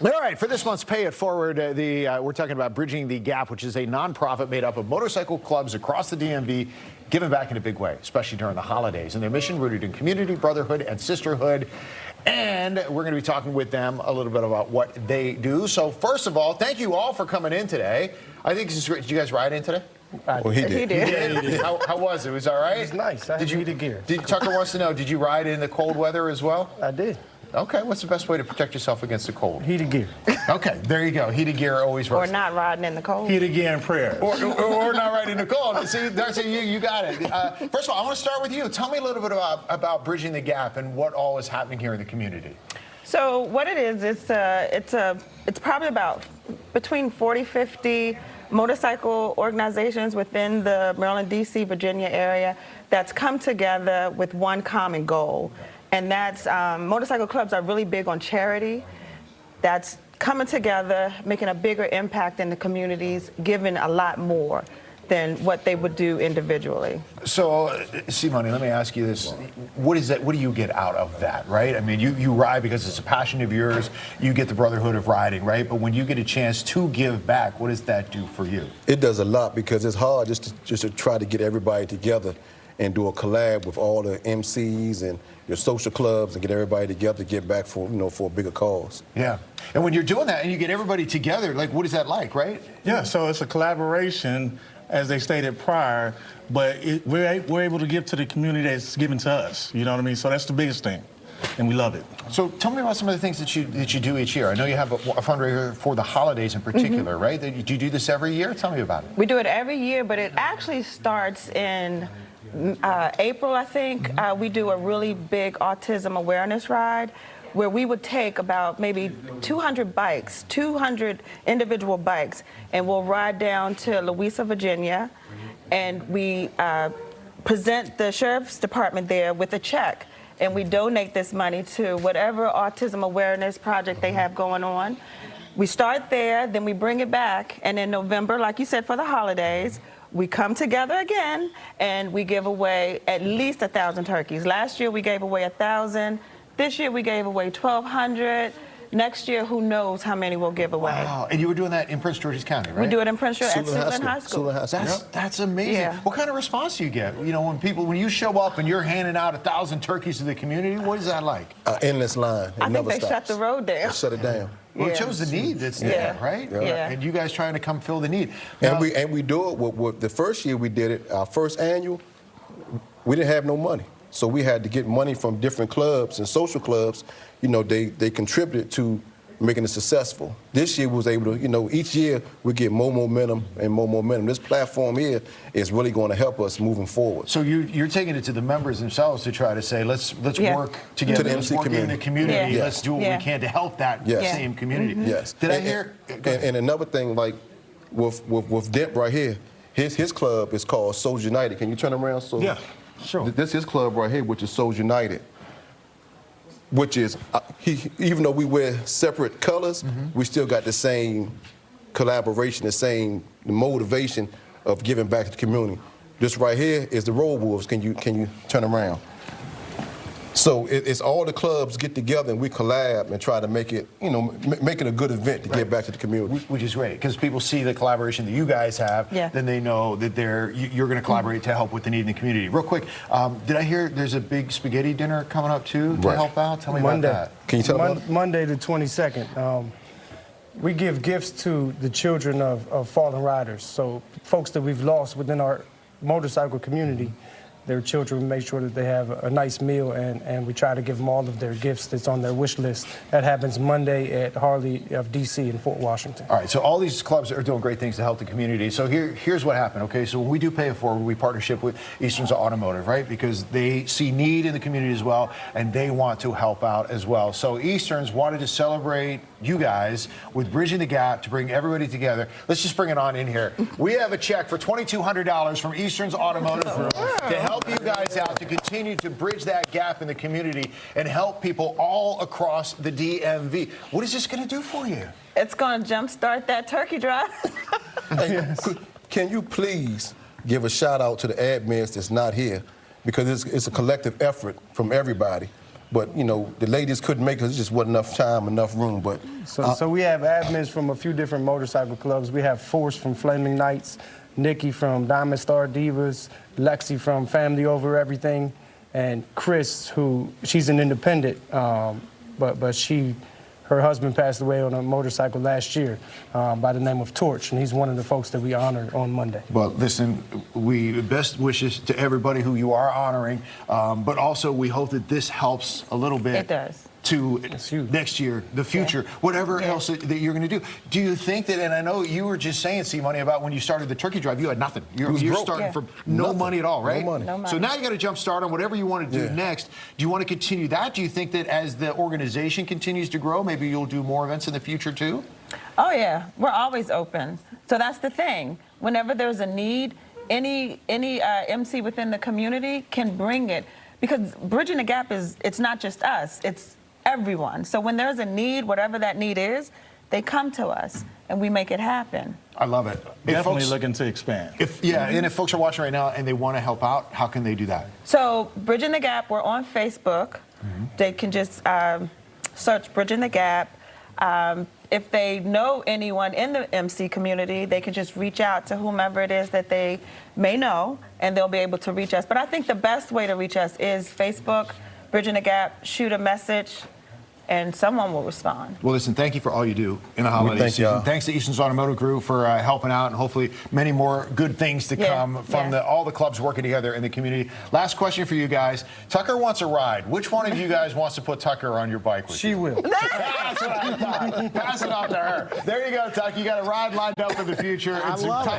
All right, for this month's Pay It Forward, we're talking about Bridging the Gap, which is a nonprofit made up of motorcycle clubs across the DMV, giving back in a big way, especially during the holidays. And their mission rooted in community, brotherhood, and sisterhood. And we're going to be talking with them a little bit about what they do. So first of all, thank you all for coming in today. I think this is great. Did you guys ride in today? Well, he did. He did. How was it? Was it all right? It was nice. I had heated gear. Tucker wants to know, did you ride in the cold weather as well? I did. Okay, what's the best way to protect yourself against the cold? Heated gear. Okay, there you go. Heated gear always works. Or not riding in the cold. Heated gear and prayer. Or not riding in the cold. See, Darcy, you got it. First of all, I want to start with you. Tell me a little bit about Bridging the Gap and what all is happening here in the community. So what it is, it's probably about between 40, 50 motorcycle organizations within the Maryland, D.C., Virginia area that's come together with one common goal. And that's motorcycle clubs are really big on charity. That's coming together, making a bigger impact in the communities, giving a lot more than what they would do individually. So, Simone, let me ask you this. What is that? What do you get out of that, right? I mean, you ride because it's a passion of yours. You get the brotherhood of riding, right? But when you get a chance to give back, what does that do for you? It does a lot because it's hard just to try to get everybody together and do a collab with all the MCs and your social clubs and get everybody together to get back for a bigger cause. Yeah. And when you're doing that and you get everybody together, like, what is that like, right? Yeah, so it's a collaboration, as they stated prior, but we're able to give to the community that's given to us. You know what I mean? So that's the biggest thing, and we love it. So tell me about some of the things that you do each year. I know you have a fundraiser for the holidays in particular, right? Do you do this every year? Tell me about it. We do it every year, but it actually starts in April, I think. We do a really big autism awareness ride where we would take about maybe 200 bikes, 200 individual bikes, and we'll ride down to Louisa, Virginia, and we present the sheriff's department there with a check, and we donate this money to whatever autism awareness project they have going on. We start there, then we bring it back, and in November, like you said, for the holidays, we come together again, and we give away at least 1,000 turkeys. Last year, we gave away 1,000. This year, we gave away 1,200. Next year, who knows how many we'll give away. Wow, and you were doing that in Prince George's County, right? We do it in Prince George at Suitland High School. That's amazing. Yeah. What kind of response do you get? You know, when you show up and you're handing out 1,000 turkeys to the community, what is that like? Endless line. I think they shut the road down. They shut it down. Well, it shows the need that's there, right? Yeah. And you guys trying to come fill the need. Now, And we do it with the first year we did it, our first annual, we didn't have no money. So we had to get money from different clubs and social clubs. You know, they contributed to making it successful. This year we was able to, each year we get more momentum and more momentum. This platform here is really going to help us moving forward. So you're taking it to the members themselves to try to say, let's work together, let's work in the community, let's do what we can to help that same community. Yes. Did I hear? And another thing, like with Dent right here, his club is called Souls United. Can you turn around? So Yeah, sure. This is his club right here, which is Souls United. Which is, even though we wear separate colors, we still got the same collaboration, the same motivation of giving back to the community. This right here is the Road Wolves. Can you turn around? So it's all the clubs get together and we collab and try to make it, make it a good event to give back to the community. Which is great, because people see the collaboration that you guys have, then they know that you're going to collaborate to help with the need in the community. Real quick, did I hear there's a big spaghetti dinner coming up too to help out? Tell me about that. Can you tell me about it? Monday the 22nd. We give gifts to the children of fallen riders, so folks that we've lost within our motorcycle community. Their children, make sure that they have a nice meal, and we try to give them all of their gifts that's on their wish list. That happens Monday at Harley of D.C. in Fort Washington. All right, so all these clubs are doing great things to help the community. So here's what happened, okay? So when we do Pay It Forward, we partnership with Eastern's Automotive, right? Because they see need in the community as well, and they want to help out as well. So Eastern's wanted to celebrate you guys with Bridging the Gap to bring everybody together. Let's just bring it on in here. We have a check for $2,200 from Eastern's Automotive Group to help you guys out to continue to bridge that gap in the community and help people all across the DMV. What is this going to do for you? It's going to jumpstart that turkey drive. Hey, can you please give a shout out to the admins that's not here, because it's a collective effort from everybody. but you know, the ladies couldn't make it 'cause there just wasn't enough time, enough room. But So we have admins from a few different motorcycle clubs. We have Force from Flaming Knights, Nikki from Diamond Star Divas, Lexi from Family Over Everything, and Chris, she's an independent, but her husband passed away on a motorcycle last year by the name of Torch, and he's one of the folks that we honored on Monday. Well, listen, we best wishes to everybody who you are honoring, but also we hope that this helps a little bit. It does. To huge. next year, the future, whatever else that you're going to do. Do you think that, and I know you were just saying, C-Money, about when you started the turkey drive, you had nothing. You're broke. starting from no Nothing. money at all, right? No money. No money. So now you got to jump start on whatever you want to do next. Do you want to continue that? Do you think that as the organization continues to grow, maybe you'll do more events in the future too? Oh yeah, we're always open. So that's the thing. Whenever there's a need, any MC within the community can bring it, because bridging the gap it's not just us, it's everyone. So when there's a need, whatever that need is, they come to us and we make it happen. I love it. Definitely looking to expand. And if folks are watching right now and they want to help out, how can they do that? So Bridging the Gap, we're on Facebook. They can just search Bridging the Gap. If they know anyone in the MC community, they can just reach out to whomever it is that they may know, and they'll be able to reach us. But I think the best way to reach us is Facebook, Bridging the Gap, shoot a message, and someone will respond. Well, listen, thank you for all you do in the holiday thank season. y'all. Thanks to Easton's Automotive Group for helping out, and hopefully many more good things to come from all the clubs working together in the community. Last question for you guys. Tucker wants a ride. Which one of you guys wants to put Tucker on your bike with She you? will. That's what I thought. Pass it off to her. There you go, Tucker. You got a ride lined up for the future. I love it.